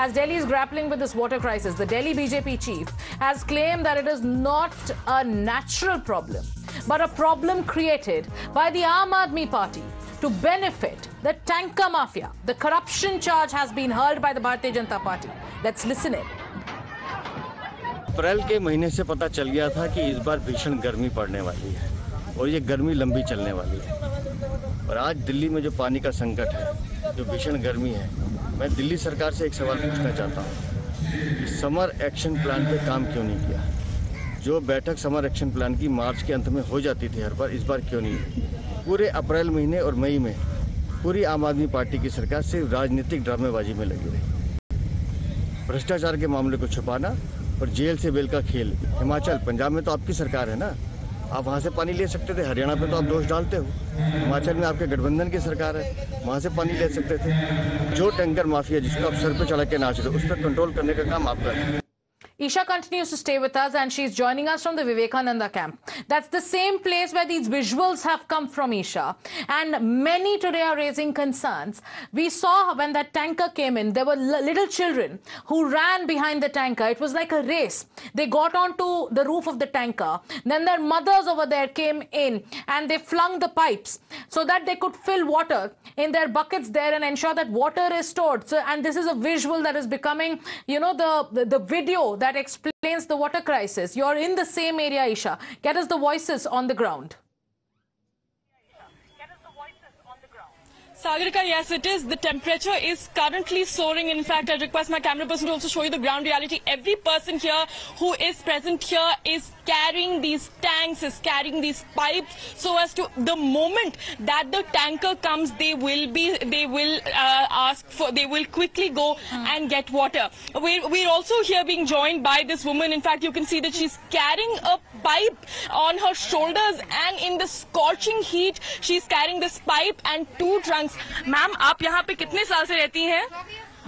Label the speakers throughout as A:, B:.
A: as Delhi is grappling with this water crisis. The Delhi BJP chief has claimed that it is not a natural problem, but a problem created by the Aam Aadmi Party to benefit the tanker mafia. The corruption charge has been heard by the Bharatiya Janata Party. Let's listen in.
B: अप्रैल के महीने से पता चल गया था कि इस बार भीषण गर्मी पड़ने वाली है और ये गर्मी लंबी चलने वाली है। और आज दिल्ली में जो पानी का संकट है, जो भीषण गर्मी है, मैं दिल्ली सरकार से एक सवाल पूछना चाहता हूँ कि समर एक्शन प्लान पे काम क्यों नहीं किया? जो बैठक समर एक्शन प्लान की मार्च के अंत में हो जाती थी हर बार, इस बार क्यों नहीं हुई? पूरे अप्रैल महीने और मई में पूरी आम आदमी पार्टी की सरकार सिर्फ राजनीतिक ड्रामेबाजी में लगी रही। भ्रष्टाचार के मामले को छुपाना और जेल से बेल का खेल। हिमाचल, पंजाब में तो आपकी सरकार है ना, आप वहाँ से पानी ले सकते थे। हरियाणा पे तो आप दोष डालते हो। हिमाचल में आपके गठबंधन की सरकार है, वहाँ से पानी ले सकते थे। जो टैंकर माफिया जिसको आप सर पे चढ़ा के नाच रहे हो, उस पर कंट्रोल करने का काम आपका है।
A: Isha continues to stay with us and she's joining us from the Vivekananda camp. That's the same place where these visuals have come from, Isha. And many today are raising concerns. We saw when that tanker came in, there were little children who ran behind the tanker. It was like a race. They got onto the roof of the tanker. Then their mothers over there came in and they flung the pipes so that they could fill water in their buckets there and ensure that water is stored. So, and this is a visual that is becoming, you know, the video that explains the water crisis. You're in the same area, Isha. Get us the voices on the ground.
C: Sagarika, yes, it is. The temperature is currently soaring. In fact, I request my camera person to also show you the ground reality. Every person here who is present here is carrying these tanks, is carrying these pipes, so as to the moment that the tanker comes, they will quickly go and get water. We're also here being joined by this woman. In fact, you can see that she's carrying a pipe on her shoulders, and in the scorching heat, she's carrying this pipe and two trunks. Ma'am, आप यहाँ पे कितने साल से रहती हैं?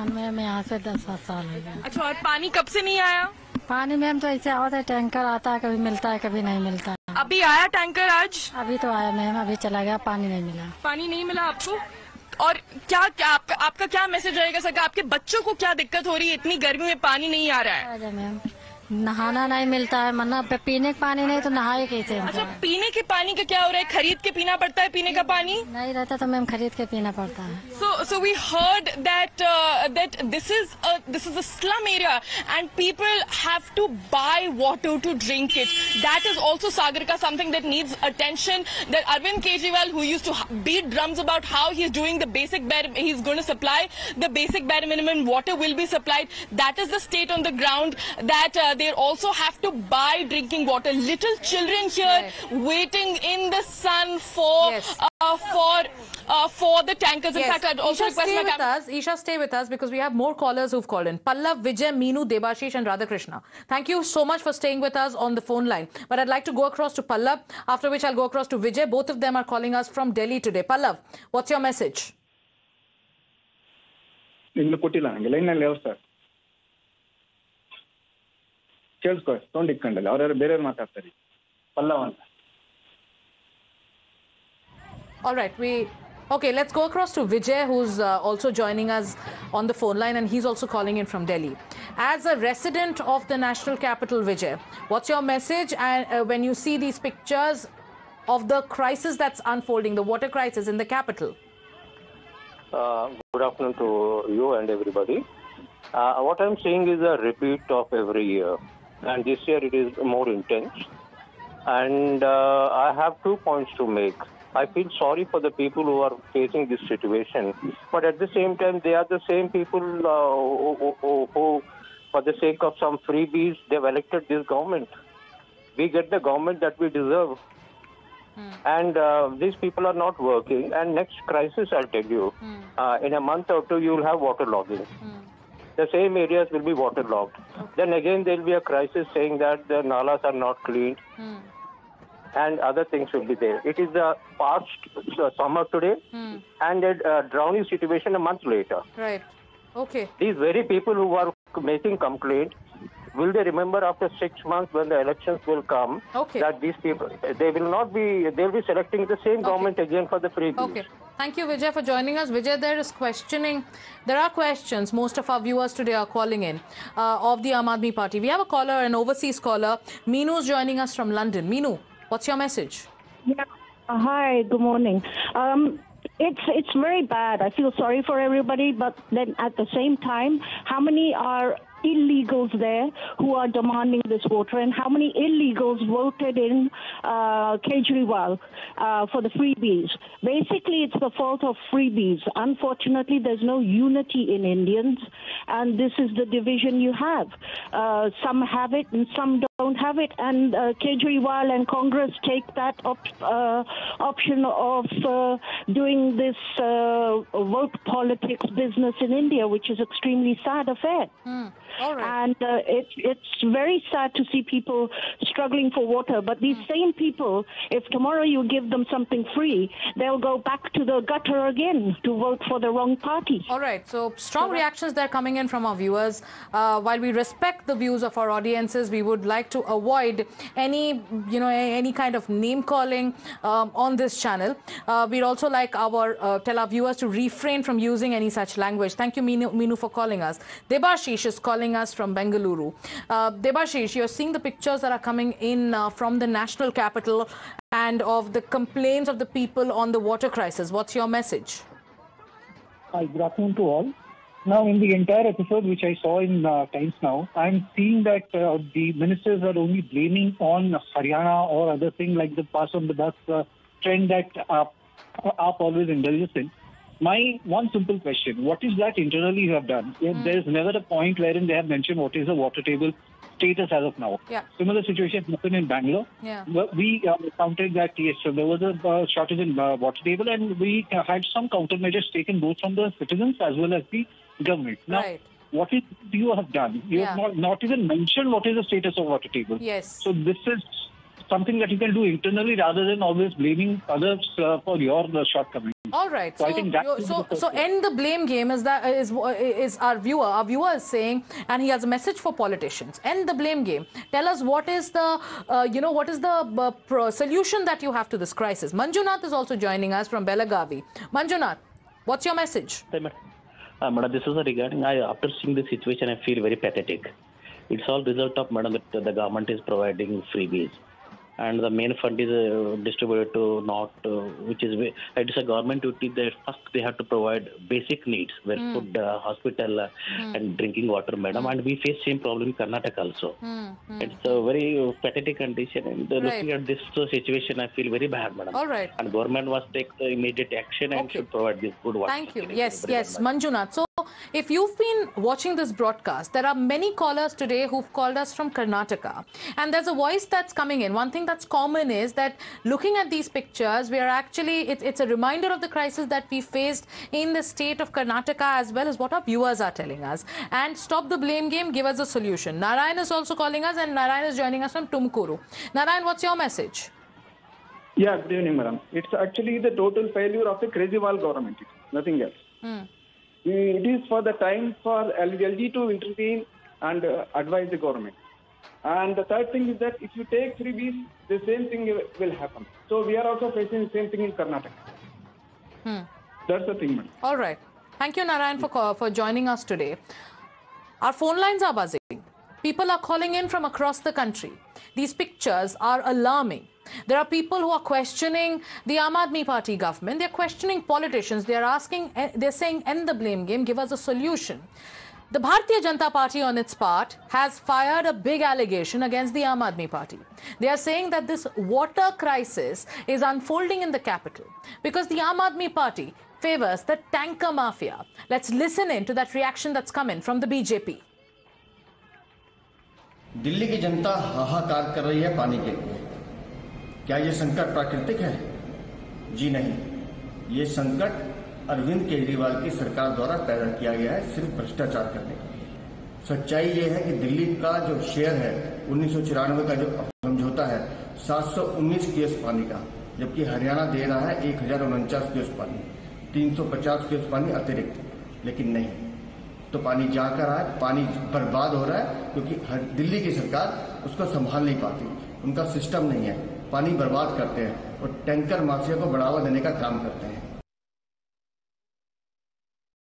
D: मैं यहाँ से 10 साल हो गया।
C: अच्छा, और पानी कब से नहीं आया?
D: पानी मैम तो ऐसे आता है, टैंकर आता है, कभी मिलता है कभी नहीं मिलता है।
C: अभी आया टैंकर आज?
D: अभी तो आया मैम, अभी चला गया, पानी नहीं मिला।
C: पानी नहीं मिला आपको? और क्या आपका क्या मैसेज रहेगा सरकार? आपके बच्चों को क्या दिक्कत हो रही है? इतनी गर्मी में पानी नहीं आ रहा है।
D: मैम, नहाना नहीं मिलता है, मतलब पीने का पानी नहीं तो नहाए कैसे?
C: अच्छा, पीने के पानी का क्या हो रहा है? खरीद के पीना पड़ता है पीने का पानी?
D: नहीं रहता तो मैम खरीद के पीना पड़ता है।
C: So we heard that this is a slum area and people have to buy water to drink it. That is also, Sagarika, something that needs attention. That Arvind Kejriwal, who used to beat drums about how he's doing the basic bare, he's going to supply the basic bare minimum water will be supplied. That is the state on the ground. That they also have to buy drinking water. Little children here waiting in the sun for the tankers. In fact, I'd also request
A: Isha, stay with us because we have more callers who've called in. Pallav, Vijay, Meenu, Debashish and Radhakrishna. Thank you so much for staying with us on the phone line. But I'd like to go across to Pallav, after which I'll go across to Vijay. Both of them are calling us from Delhi today. Pallav, what's your message?
E: Sound ಇಟ್ಕೊಂಡಲ್ಲ ಅವ್ರು ಬೇರೆಯವ್ರು ಮಾತಾಡ್ತಾರೆ ಪಲ್ಲವ ಅಂತ.
A: All right, okay, let's go across to Vijay, who's also joining us on the phone line, and he's also calling in from Delhi. As a resident of the national capital, Vijay, what's your message when you see these pictures of the crisis that's unfolding, the water crisis in the capital?
F: Good afternoon to you and everybody. What I'm seeing is a repeat of every year. And this year it is more intense. And I have 2 points to make. I feel sorry for the people who are facing this situation. But at the same time, they are the same people who, for the sake of some freebies, they've elected this government. We get the government that we deserve. And these people are not working. And next crisis, I'll tell you, in a month or two, you'll have water logging. The same areas will be waterlogged. Then again, there will be a crisis saying that the nalas are not cleaned and other things will be there. It is the past summer today and a drowning situation a month later.
A: Right. Okay.
F: These very people who are making complaint, will they remember after 6 months when the elections will come that these people, they'll be selecting the same government again for the freebies.
A: Okay. Thank you, Vijay, for joining us. Vijay, there are questions. Most of our viewers today are calling in of the Aam Aadmi Party. We have a caller, an overseas caller. Meenu is joining us from London. Meenu, what's your message?
G: Yeah. Hi, good morning. It's very bad. I feel sorry for everybody, but then at the same time, how many are illegals there who are demanding this water, and how many illegals voted in Kejriwal for the freebies? Basically, it's the fault of freebies. Unfortunately, there's no unity in Indians, and this is the division you have. Some have it and some don't have it, and Kejriwal and Congress take that option of doing this vote politics business in India, which is extremely sad affair.
A: All right.
G: And it's very sad to see people struggling for water. But these same people, if tomorrow you give them something free, they'll go back to the gutter again to vote for the wrong party.
A: All right. So strong reactions that are coming in from our viewers. While we respect the views of our audiences, we would like to avoid any kind of name calling on this channel. We'd also like tell our viewers to refrain from using any such language. Thank you, Meenu, for calling us. Debashish is calling us from Bengaluru. Debashish, you're seeing the pictures that are coming in from the national capital and of the complaints of the people on the water crisis. What's your message?
H: Hi, good afternoon to all. Now, in the entire episode which I saw in Times Now, I'm seeing that the ministers are only blaming on Haryana or other thing like the pass on the bus trend that AAP always indulges in. My one simple question, what is that internally you have done? There's never a point wherein they have mentioned what is the water table status as of now.
A: Yeah.
H: Similar situation happened in Bangalore.
A: Yeah.
H: We counted that, yes, so there was a shortage in water table, and we had some countermeasures taken both from the citizens as well as the government. Now,
A: Right.
H: what is you have done? You have not even mentioned what is the status of water table.
A: Yes.
H: So this is something that you can do internally rather than always blaming others for your shortcomings.
A: All right.
H: So I think that
A: So end the blame game is our viewer. Our viewer is saying, and he has a message for politicians. End the blame game. Tell us what is the solution that you have to this crisis. Manjunath is also joining us from Belagavi. Manjunath, what's your message?
I: Madam, this is regarding, after seeing the situation, I feel very pathetic. It's all result of, madam, that the government is providing freebies. And the main fund is distributed to not, which is, it's a government duty that first they have to provide basic needs, where food, hospital, and drinking water, madam. And we face same problem in Karnataka also. It's a very pathetic condition. And looking at this situation, I feel very bad, madam.
A: All right.
I: And government must take the immediate action and should provide this good water.
A: Thank you. Yes, Manjunath. So, if you've been watching this broadcast, there are many callers today who've called us from Karnataka. And there's a voice that's coming in. One thing that's common is that looking at these pictures, we are actually, it's a reminder of the crisis that we faced in the state of Karnataka, as well as what our viewers are telling us. And stop the blame game, give us a solution. Narayan is also calling us, and Narayan is joining us from Tumkuru. Narayan, what's your message?
E: Yeah, good evening, madam. It's actually the total failure of the Kejriwal government, nothing else. It is for the time for LG to intervene and advise the government. And the third thing is that if you take freebies, the same thing will happen. So we are also facing the same thing in Karnataka. That's the thing, madam.
A: All right. Thank you, Narayan, for joining us today. Our phone lines are buzzing. People are calling in from across the country. These pictures are alarming. There are people who are questioning the Aam Aadmi Party government. They're questioning politicians. They're saying, end the blame game, give us a solution. The Bharatiya Janata Party, on its part, has fired a big allegation against the Aam Aadmi Party. They are saying that this water crisis is unfolding in the capital because the Aam Aadmi Party favors the tanker mafia. Let's listen in to that reaction that's come in from the BJP.
B: Delhi की जनता हाहाकार कर रही है पानी के लिए। क्या ये संकट प्राकृतिक है? जी नहीं, ये संकट अरविंद केजरीवाल की सरकार द्वारा पैदा किया गया है, सिर्फ भ्रष्टाचार करने के लिए। सच्चाई ये है कि दिल्ली का जो शेयर है 1994 का जो समझौता है 719 क्यूसेक पानी का, जबकि हरियाणा दे रहा है 1049 क्यूसेक पानी, 350 क्यूसेक पानी अतिरिक्त। लेकिन नहीं, तो पानी जाकर रहा है, पानी बर्बाद हो रहा है क्योंकि दिल्ली की सरकार उसको संभाल नहीं पाती, उनका सिस्टम नहीं है, पानी बर्बाद करते हैं और टैंकर माफिया को बढ़ावा देने का काम करते हैं।